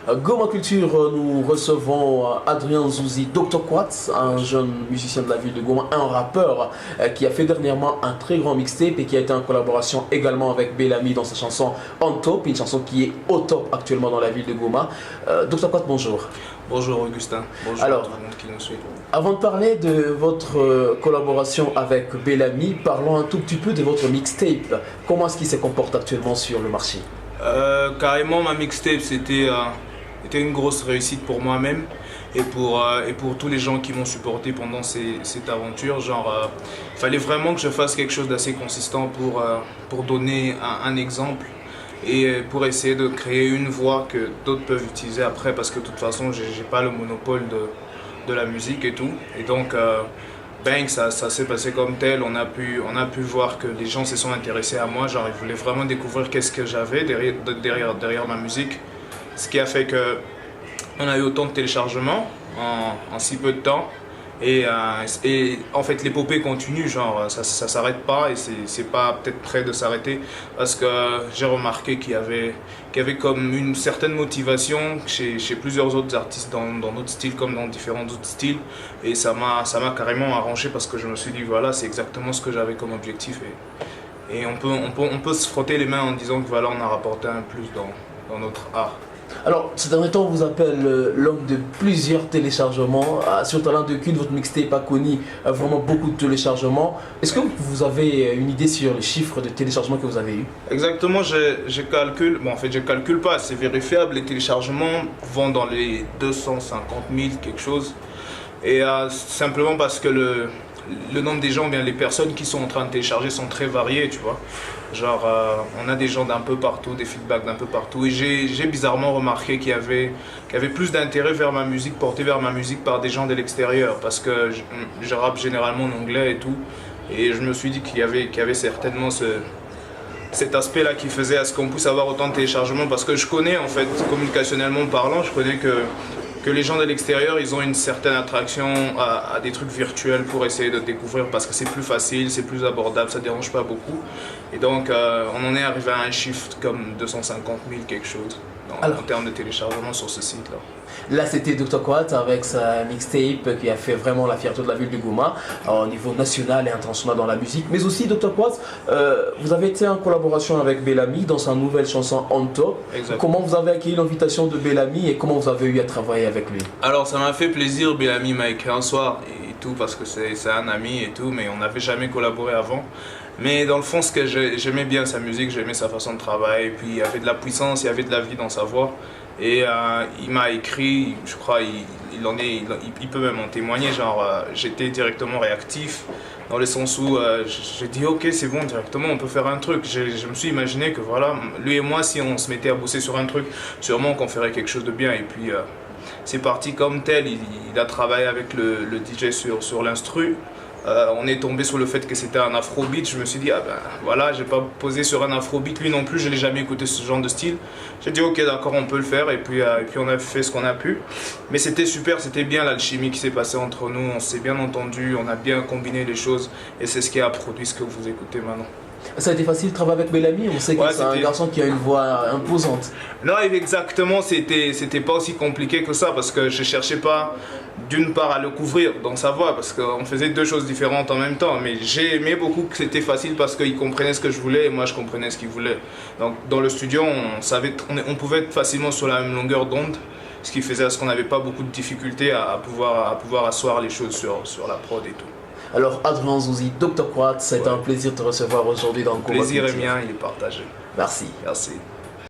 Goma Culture, nous recevons Adrien Zouzi, Dr. Quatts, un jeune musicien de la ville de Goma, un rappeur qui a fait dernièrement un très grand mixtape et qui a été en collaboration également avec Bellamy dans sa chanson On Top, une chanson qui est au top actuellement dans la ville de Goma. Dr. Quatts, bonjour. Bonjour Augustin, bonjour à tout le monde qui nous suit. Avant de parler de votre collaboration avec Bellamy, parlons un tout petit peu de votre mixtape. Comment est-ce qu'il se comporte actuellement sur le marché? Carrément, ma mixtape, c'était une grosse réussite pour moi-même et pour tous les gens qui m'ont supporté pendant cette aventure. Genre, fallait vraiment que je fasse quelque chose d'assez consistant pour donner un exemple et pour essayer de créer une voix que d'autres peuvent utiliser après, parce que de toute façon, j'ai pas le monopole de la musique et tout. Et donc, bang, ça s'est passé comme tel. On a pu voir que les gens se sont intéressés à moi. Genre, ils voulaient vraiment découvrir qu'est-ce que j'avais derrière ma musique. Ce qui a fait que on a eu autant de téléchargements en si peu de temps. Et en fait, l'épopée continue, genre ça s'arrête pas, et c'est pas peut-être près de s'arrêter, parce que j'ai remarqué qu'il y avait comme une certaine motivation chez plusieurs autres artistes dans d'autres styles comme dans différents autres styles, et ça m'a carrément arrangé, parce que je me suis dit voilà, c'est exactement ce que j'avais comme objectif, et on peut se frotter les mains en disant que voilà, on a rapporté un plus dans notre art. Alors, ces derniers temps, on vous appelle l'homme de plusieurs téléchargements. Sur Talent de Cul, votre mixtape a connu vraiment beaucoup de téléchargements. Est-ce que vous avez une idée sur les chiffres de téléchargements que vous avez eu? Exactement, je calcule. Bon, en fait, je calcule pas, c'est vérifiable. Les téléchargements vont dans les 250 000, quelque chose. Et simplement parce que le nombre des gens, bien les personnes qui sont en train de télécharger sont très variées, tu vois. Genre, on a des gens d'un peu partout, des feedbacks d'un peu partout. Et j'ai bizarrement remarqué qu'il y avait plus d'intérêt vers ma musique, porté vers ma musique par des gens de l'extérieur. Parce que je rappe généralement en anglais et tout. Et je me suis dit qu'il y avait certainement cet aspect-là qui faisait à ce qu'on puisse avoir autant de téléchargements. Parce que je connais, en fait, communicationnellement parlant, je connais que les gens de l'extérieur, ils ont une certaine attraction à des trucs virtuels pour essayer de découvrir, parce que c'est plus facile, c'est plus abordable, ça dérange pas beaucoup. Et donc, on en est arrivé à un chiffre comme 250 000 quelque chose en termes de téléchargement sur ce site-là. Là, c'était Dr. Quatts avec sa mixtape qui a fait vraiment la fierté de la ville de Goma au niveau national et international dans la musique. Mais aussi, Dr. Quatts, vous avez été en collaboration avec Bellamy dans sa nouvelle chanson On Top. Exactement. Comment vous avez accueilli l'invitation de Bellamy et comment vous avez eu à travailler avec lui? Alors, ça m'a fait plaisir. Bellamy m'a écrit un soir et tout, parce que c'est un ami et tout, mais on n'avait jamais collaboré avant. Mais dans le fond, ce que j'aimais bien sa musique, j'aimais sa façon de travailler, et puis il y avait de la puissance, il y avait de la vie dans sa voix. Et il m'a écrit, je crois, il peut même en témoigner, genre j'étais directement réactif, dans le sens où j'ai dit ok, c'est bon, directement on peut faire un truc. Je me suis imaginé que voilà, lui et moi, si on se mettait à bosser sur un truc, sûrement qu'on ferait quelque chose de bien. Et puis c'est parti comme tel, il a travaillé avec le DJ sur l'instru. On est tombé sur le fait que c'était un afrobeat. Je me suis dit, ah ben voilà, j'ai pas posé sur un afrobeat. Lui non plus, je l'ai jamais écouté ce genre de style. J'ai dit, ok, d'accord, on peut le faire. Et puis on a fait ce qu'on a pu. Mais c'était super, c'était bien l'alchimie qui s'est passée entre nous. On s'est bien entendu, on a bien combiné les choses. Et c'est ce qui a produit ce que vous écoutez maintenant. Ça a été facile de travailler avec Bellamy? On sait que c'est un garçon qui a une voix imposante. Non, exactement, c'était pas aussi compliqué que ça, parce que je cherchais pas d'une part à le couvrir dans sa voix, parce qu'on faisait deux choses différentes en même temps. Mais j'ai aimé beaucoup que c'était facile, parce qu'il comprenait ce que je voulais et moi je comprenais ce qu'il voulait. Donc dans le studio, on pouvait être facilement sur la même longueur d'onde, ce qui faisait à ce qu'on n'avait pas beaucoup de difficultés à pouvoir asseoir les choses sur la prod et tout. Alors, Adrien Zouzi, Dr. Quatts, c'est un plaisir de te recevoir aujourd'hui dans le Goma Culture. Le plaisir est mien, il est partagé. Merci. Merci.